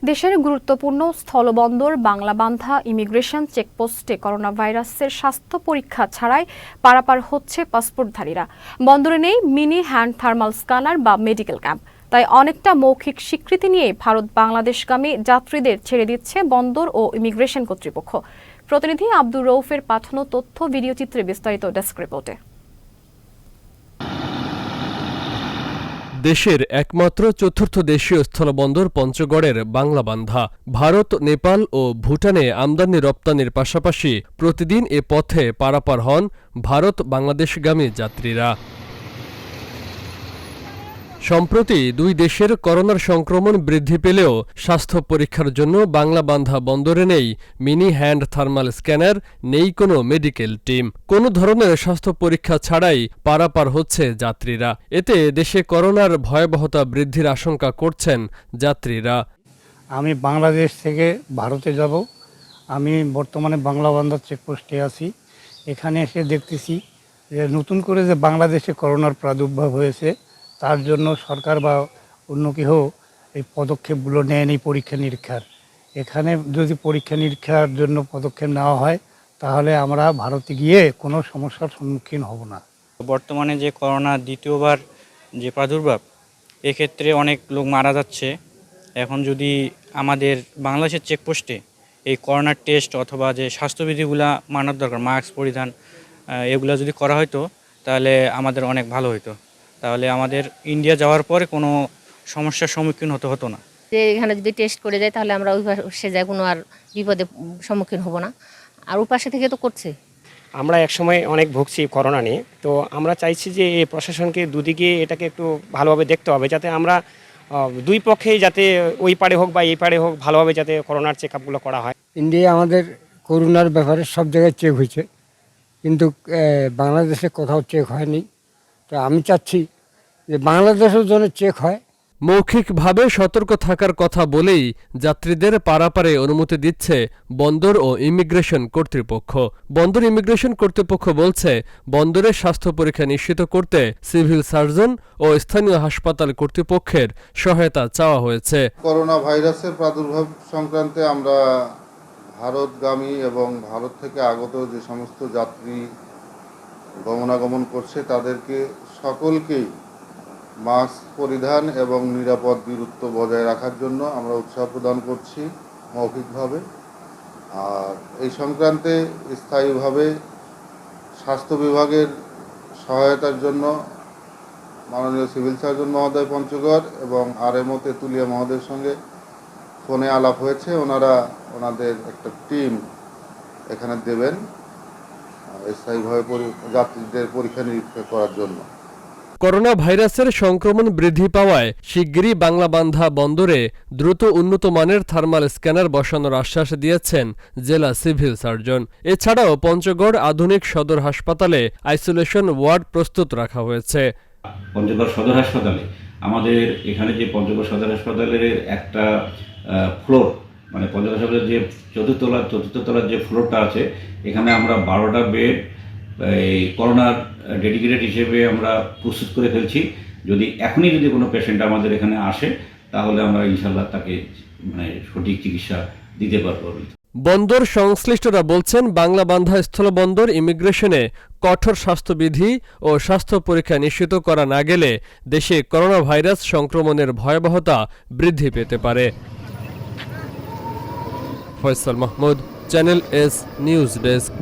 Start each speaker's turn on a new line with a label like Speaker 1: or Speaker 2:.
Speaker 1: দেশের গুরুত্বপূর্ণ স্থলবন্দর বাংলাবান্ধা ইমিগ্রেশন চেকপোস্টে করোনাভাইরাসের স্বাস্থ্য পরীক্ষা ছাড়াই পারাপার হচ্ছে পাসপোর্টধারীরা। বন্দরে নেই মিনি হ্যান্ড থার্মাল স্ক্যানার বা মেডিকেল ক্যাম্প। তাই অনেকটা মৌখিক স্বীকৃতি নিয়ে ভারত বাংলাদেশগামী যাত্রীদের ছেড়ে দিচ্ছে বন্দর ও ইমিগ্রেশন কর্তৃপক্ষ। প্রতিনিধি আব্দুর রউফের পাঠানো তথ্য ভিডিওচিত্রে বিস্তারিত ডেস্ক রিপোর্টে।
Speaker 2: দেশের একমাত্র চতুর্থ দেশীয় স্থলবন্দর পঞ্চগড়ের বাংলাবান্ধা ভারত, নেপাল ও ভুটানে আমদানি রপ্তানির পাশাপাশি প্রতিদিন এ পথে পারাপার হন ভারত বাংলাদেশগামী যাত্রীরা। সম্প্রতি দুই দেশের করোনার সংক্রমণ বৃদ্ধি পেলেও স্বাস্থ্য পরীক্ষার জন্য বাংলাবান্ধা বন্দরে নেই মিনি হ্যান্ড থার্মাল স্ক্যানার, নেই কোনো মেডিকেল টিম। কোনো ধরনের স্বাস্থ্য পরীক্ষা ছাড়াই পারাপার হচ্ছে যাত্রীরা। এতে দেশে করোনার ভয়াবহতা বৃদ্ধির আশঙ্কা করছেন যাত্রীরা।
Speaker 3: আমি বাংলাদেশ থেকে ভারতে যাব। আমি বর্তমানে বাংলাবান্ধা চেকপোস্টে আছি। এখানে এসে দেখতেছি যে নতুন করে যে বাংলাদেশে করোনার প্রাদুর্ভাব হয়েছে, তার জন্য সরকার বা অন্য কেউ এই পদক্ষেপগুলো নেয়নি পরীক্ষা নিরীক্ষার। এখানে যদি পরীক্ষা নিরীক্ষার জন্য পদক্ষেপ নেওয়া হয়, তাহলে আমরা ভারতে গিয়ে কোনো সমস্যার সম্মুখীন হব না।
Speaker 4: বর্তমানে যে করোনা দ্বিতীয়বার যে প্রাদুর্ভাব, এক্ষেত্রে অনেক লোক মারা যাচ্ছে। এখন যদি আমাদের বাংলাদেশের চেকপোস্টে এই করোনার টেস্ট অথবা যে স্বাস্থ্যবিধিগুলা মানার দরকার, মাস্ক পরিধান, এগুলো যদি করা হতো তাহলে আমাদের অনেক ভালো হতো। তাহলে আমাদের ইন্ডিয়া যাওয়ার পরে কোনো সমস্যার সম্মুখীন হতো না।
Speaker 5: যে এখানে যদি টেস্ট করে যায় তাহলে আমরা ওই পাশে যাই কোনো আর বিপদের সম্মুখীন হব না। আর ওই পাশে থেকে তো করছে।
Speaker 6: আমরা একসময় অনেক ভুগছি করোনা নিয়ে, তো আমরা চাইছি যে এই প্রশাসনকে দুদিকে এটাকে একটু ভালোভাবে দেখতে হবে, যাতে আমরা দুই পক্ষেই যাতে ওই পারে হোক বা এই পারে হোক ভালোভাবে যাতে করোনার চেক আপগুলো করা হয়।
Speaker 7: ইন্ডিয়া আমাদের করোনার ব্যাপারে সব জায়গায় চেক হয়েছে, কিন্তু বাংলাদেশে কোথাও চেক হয়নি। তো আমি চাচ্ছি যে বাংলাদেশের জন্য চেক হয়।
Speaker 2: মৌখিকভাবে সতর্ক থাকার কথা বলেই যাত্রীদের পারাপারে অনুমতি দিচ্ছে বন্দর ও ইমিগ্রেশন কর্তৃপক্ষ। বন্দর ইমিগ্রেশন কর্তৃপক্ষ বলছে, বন্দরে স্বাস্থ্য পরীক্ষা নিশ্চিত করতে সিভিল সার্জন ও স্থানীয় হাসপাতাল কর্তৃপক্ষের সহায়তা চাওয়া হয়েছে।
Speaker 8: করোনা ভাইরাসের প্রাদুর্ভাব সংক্রান্তে আমরা ভারতগামী এবং ভারত থেকে আগত যে সমস্ত যাত্রী গমনাগমন করছে তাদেরকে সকলকেই মাস্ক পরিধান এবং নিরাপদ দূরত্ব বজায় রাখার জন্য আমরা উৎসাহ প্রদান করছি মৌখিকভাবে। আর এই সংক্রান্তে স্থায়ীভাবে স্বাস্থ্য বিভাগের সহায়তার জন্য মাননীয় সিভিল সার্জন মহোদয় পঞ্চগড় এবং RMO তেঁতুলিয়া মহোদয়ের সঙ্গে ফোনে আলাপ হয়েছে। ওনাদের একটা টিম এখানে দেবেন স্থায়ীভাবে যাত্রীদের পরীক্ষা নিরীক্ষা করার জন্য।
Speaker 2: করোনা ভাইরাসের সংক্রমণ বৃদ্ধি পাওয়ায় শিগগিরই বাংলাবান্ধা বন্দরে দ্রুত উন্নত মানের থার্মাল স্ক্যানার বসানোর আশ্বাস দিয়েছেন জেলা সিভিল সার্জন। এছাড়াও পঞ্চগড় আধুনিক সদর হাসপাতালে আইসোলেশন ওয়ার্ড প্রস্তুত রাখা হয়েছে।
Speaker 9: পঞ্চগড় সদর হাসপাতালে আমাদের এখানে যে পঞ্চগড় সদর হাসপাতালের একটা ফ্লোর, মানে পঞ্চগড় হাসপাতালের যে চতুর্থ তলার যে ফ্লোরটা আছে, এখানে আমরা 12টা বেড এই করোনার ডেডিকেটেড হিসেবে আমরা প্রস্তুত করে ফেলছি। এখনই যদি কোনো পেশেন্ট আমাদের এখানে আসে, তাহলে আমরা ইনশাল্লাহ তাকে সঠিক চিকিৎসা দিতে পারবো।
Speaker 2: বন্দর সংশ্লিষ্টরা বলছেন, বাংলাবান্ধা স্থলবন্দর ইমিগ্রেশনে কঠোর স্বাস্থ্যবিধি ও স্বাস্থ্য পরীক্ষা নিশ্চিত করা না গেলে দেশে করোনা ভাইরাস সংক্রমণের ভয়াবহতা বৃদ্ধি পেতে পারে। Faisal Mahmud, channel S news desk.